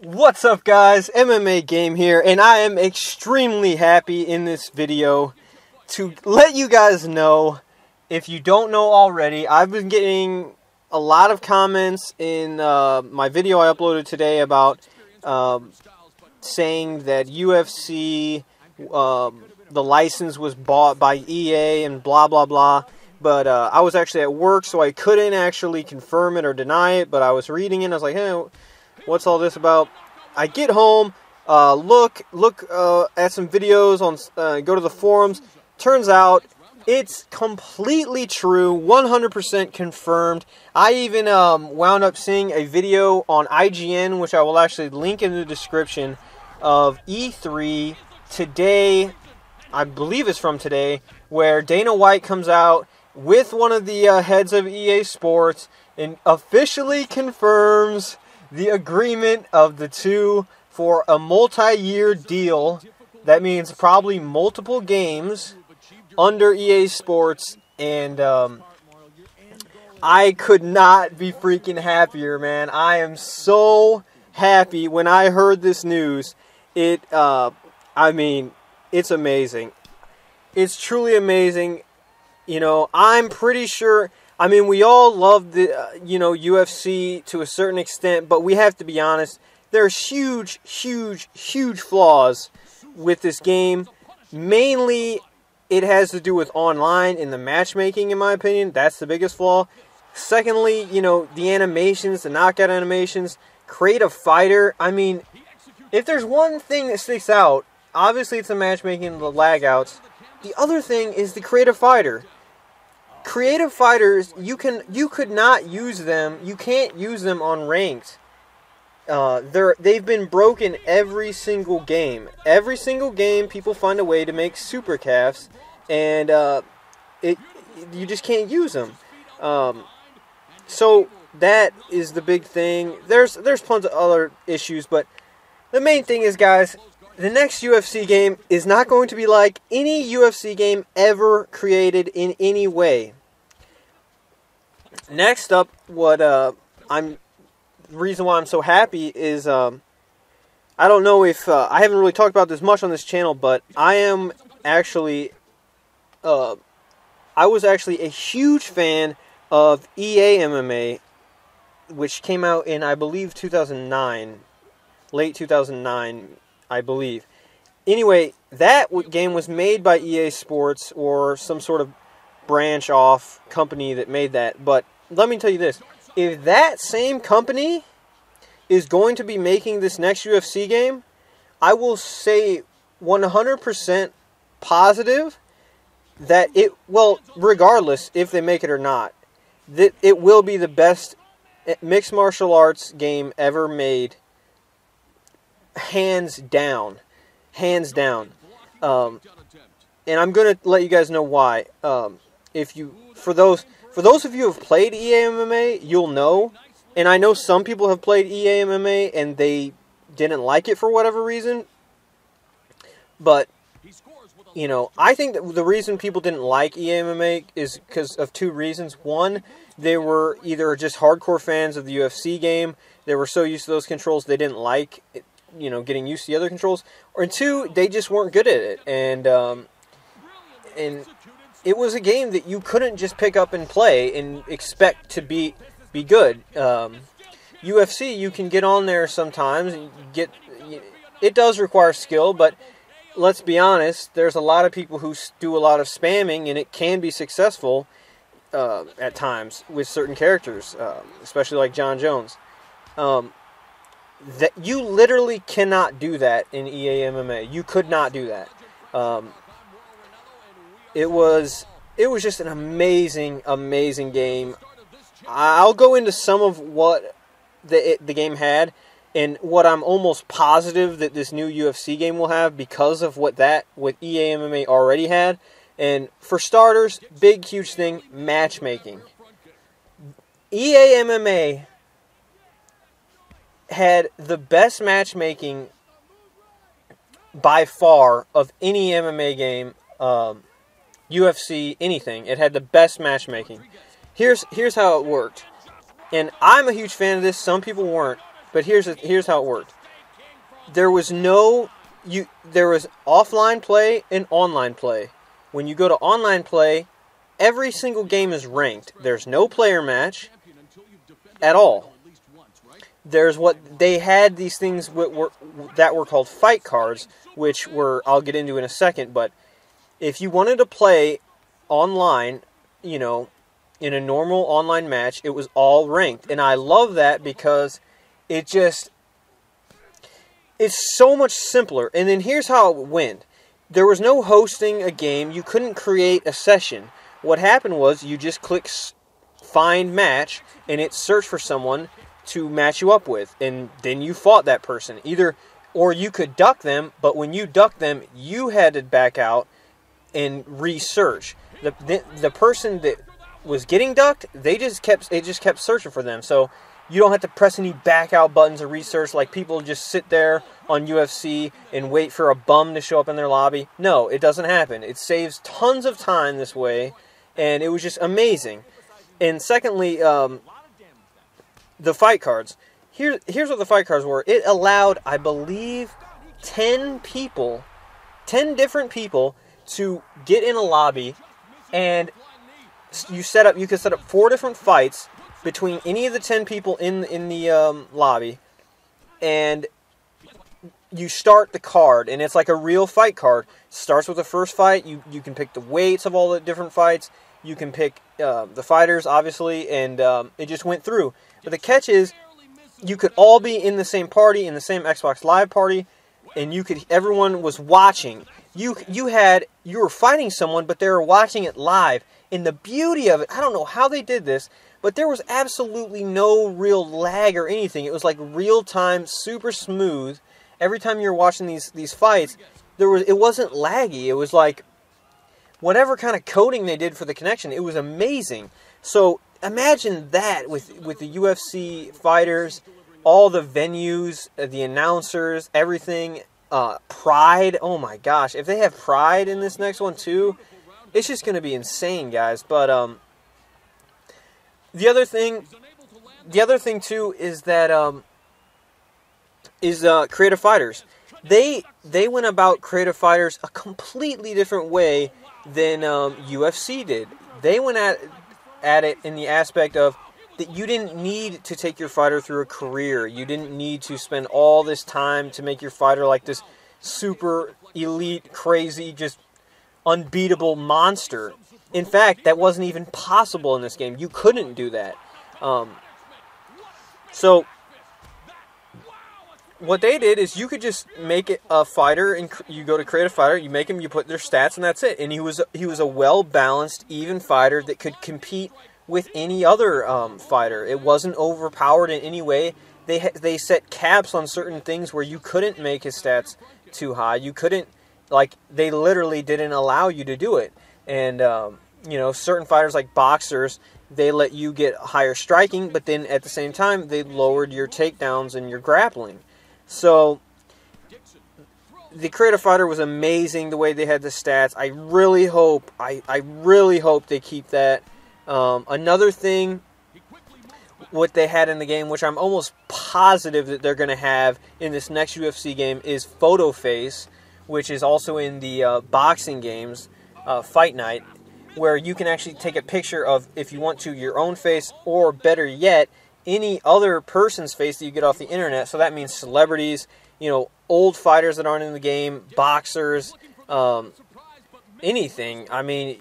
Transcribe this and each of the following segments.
What's up, guys? MMA Game here, and I am extremely happy in this video to let you guys know, if you don't know already, I've been getting a lot of comments in my video I uploaded today about saying that UFC, the license was bought by EA and blah blah blah. But I was actually at work, so I couldn't actually confirm it or deny it, but I was reading it and I was like, hey, what's all this about? I get home, look at some videos on, go to the forums. Turns out it's completely true, 100% confirmed. I even wound up seeing a video on IGN, which I will actually link in the description, of E3 today. I believe it's from today, where Dana White comes out with one of the heads of EA Sports and officially confirms the agreement of the two for a multi-year deal. That means probably multiple games under EA Sports, and I could not be freaking happier, man. I am so happy when I heard this news. I mean, it's amazing. It's truly amazing. You know, I'm pretty sure, I mean, we all love the, UFC to a certain extent, but we have to be honest, there's huge flaws with this game. Mainly, it has to do with online and the matchmaking, in my opinion. That's the biggest flaw. Secondly, the animations, the knockout animations, creative fighter. I mean, if there's one thing that sticks out, obviously it's the matchmaking and the lag outs. The other thing is the creative fighter. Creative fighters, you could not use them. You can't use them on ranked. They've been broken every single game. Every single game, people find a way to make super calves, and you just can't use them. So that is the big thing. There's tons of other issues, but the main thing is, guys, the next UFC game is not going to be like any UFC game ever created in any way. Next up, the reason why I'm so happy is, I don't know if, I haven't really talked about this much on this channel, but I am actually, I was actually a huge fan of EA MMA, which came out in, I believe, 2009, late 2009, I believe. Anyway, that game was made by EA Sports, or some sort of branch off company that made that. But let me tell you this, if that same company is going to be making this next UFC game, I will say 100% positive that regardless if they make it or not, that it will be the best mixed martial arts game ever made. Hands down. Hands down. And I'm going to let you guys know why. For those of you who have played EA MMA, you'll know. And I know some people have played EA MMA and they didn't like it for whatever reason. But, I think that the reason people didn't like EA MMA is because of two reasons. One, they were either just hardcore fans of the UFC game. They were so used to those controls they didn't like it, getting used to the other controls. Or two, they just weren't good at it. And it was a game that you couldn't just pick up and play and expect to be good. UFC, you can get on there sometimes. It does require skill, but let's be honest, there's a lot of people who do a lot of spamming, and it can be successful at times with certain characters, especially like John Jones. That you literally cannot do that in EA MMA. You could not do that. It was just an amazing game. I'll go into some of what the game had, and what I'm almost positive that this new UFC game will have because of what EA MMA already had. And for starters, big huge thing, matchmaking. EA MMA had the best matchmaking by far of any MMA game, UFC, anything. It had the best matchmaking. Here's how it worked. And I'm a huge fan of this. Some people weren't. But here's how it worked. there was there was offline play and online play. When you go to online play, every single game is ranked. There's no player match at all. There's they had these things that were called fight cards, which I'll get into in a second, but if you wanted to play online, in a normal online match, it was all ranked. And I love that because it's so much simpler. And then here's how it went. There was no hosting a game. You couldn't create a session. What happened was you just click find match, and it searched for someone to match you up with. And then you fought that person. Or you could duck them, but when you ducked them, you had to back out and research. The person that was getting ducked, it just kept searching for them. So you don't have to press any back out buttons or research like people just sit there on UFC and wait for a bum to show up in their lobby. No, it doesn't happen. It saves tons of time this way, and it was just amazing. And secondly, the fight cards. Here's what the fight cards were. It allowed, I believe, 10 different people to get in a lobby, and you could set up 4 different fights between any of the 10 people in the lobby, and you start the card, and it's like a real fight card. It starts with the first fight. You can pick the weights of all the different fights. You can pick the fighters, obviously, and it just went through. But the catch is, you could all be in the same party, in the same Xbox Live party, and everyone was watching. You were fighting someone, but they were watching it live. And the beauty of it, I don't know how they did this, but there was absolutely no real lag or anything. It was like real time, super smooth. Every time you were watching these fights, it wasn't laggy. It was like whatever kind of coding they did for the connection. It was amazing. So imagine that with the UFC fighters, all the venues, the announcers, everything. Pride, oh my gosh, if they have Pride in this next one too, it's just going to be insane, guys. But the other thing too is that Creative Fighters. They went about Creative Fighters a completely different way than UFC did. They went at it in the aspect of that you didn't need to take your fighter through a career. You didn't need to spend all this time to make your fighter like this super elite, crazy, just unbeatable monster. In fact, that wasn't even possible in this game. You couldn't do that. So what they did is you could just make it a fighter, and you go to create a fighter, you make him, you put their stats, and that's it. And he was a well-balanced, even fighter that could compete with any other fighter. It wasn't overpowered in any way. They set caps on certain things where you couldn't make his stats too high. You couldn't, they literally didn't allow you to do it. And certain fighters like boxers, they let you get higher striking, but then at the same time they lowered your takedowns and your grappling. So the Creative Fighter was amazing the way they had the stats. I really hope they keep that. Another thing, what they had in the game, which I'm almost positive that they're going to have in this next UFC game, is Photo Face, which is also in the boxing games, Fight Night, where you can actually take a picture of, if you want to, your own face, or better yet, any other person's face that you get off the internet. So that means celebrities, old fighters that aren't in the game, boxers, anything. I mean,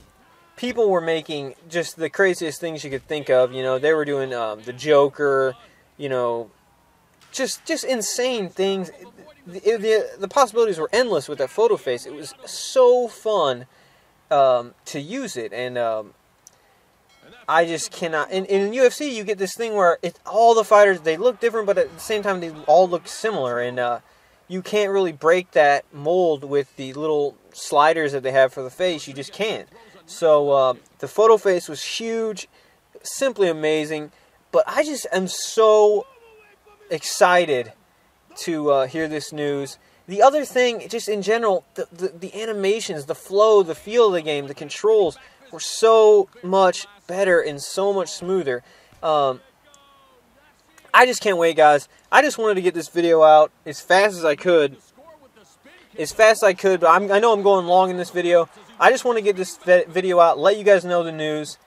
people were making just the craziest things you could think of. They were doing the Joker, just insane things. The possibilities were endless with that Photo Face. It was so fun to use it, and I just cannot. In UFC, you get this thing where all the fighters, they look different, but at the same time, they all look similar, and you can't really break that mold with the little sliders that they have for the face. You just can't. So the Photo Face was huge, simply amazing. But I just am so excited to hear this news. The other thing, just in general, the animations, the flow, the feel of the game, the controls were so much better and so much smoother. I just can't wait, guys. I just wanted to get this video out as fast as I could. But I know I'm going long in this video. I just want to get this video out, let you guys know the news.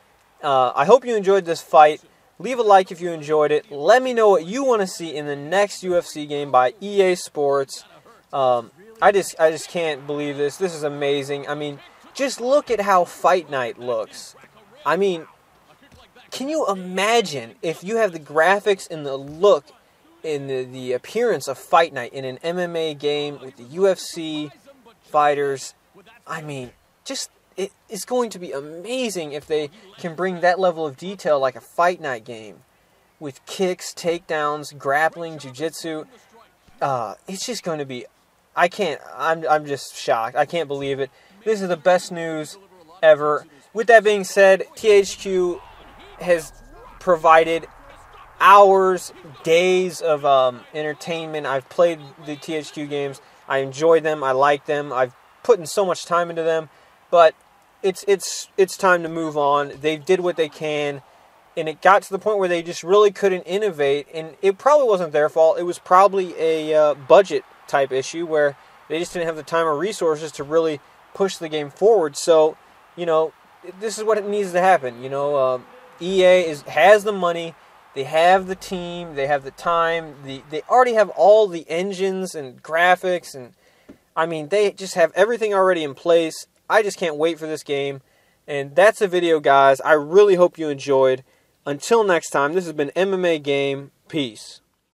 I hope you enjoyed this fight. Leave a like if you enjoyed it. Let me know what you want to see in the next UFC game by EA Sports. I just can't believe this. This is amazing. I mean, just look at how Fight Night looks. I mean, can you imagine if you have the graphics and the look and the appearance of Fight Night in an MMA game with the UFC fighters? I mean, it's going to be amazing if they can bring that level of detail like a Fight Night game with kicks, takedowns, grappling, jiu-jitsu. It's just going to be... I'm just shocked. I can't believe it. This is the best news ever. With that being said, THQ has provided hours, days of entertainment. I've played the THQ games. I enjoyed them. I like them. I've put in so much time into them. But it's time to move on. They did what they can, and it got to the point where they just really couldn't innovate. And it probably wasn't their fault. It was probably a budget type issue where they just didn't have the time or resources to really push the game forward. So, you know, this is what it needs to happen. You know, EA has the money, they have the team, they have the time, they already have all the engines and graphics, and I mean, they just have everything already in place. I just can't wait for this game. And that's the video, guys. I really hope you enjoyed. Until next time, this has been MMA Game. Peace.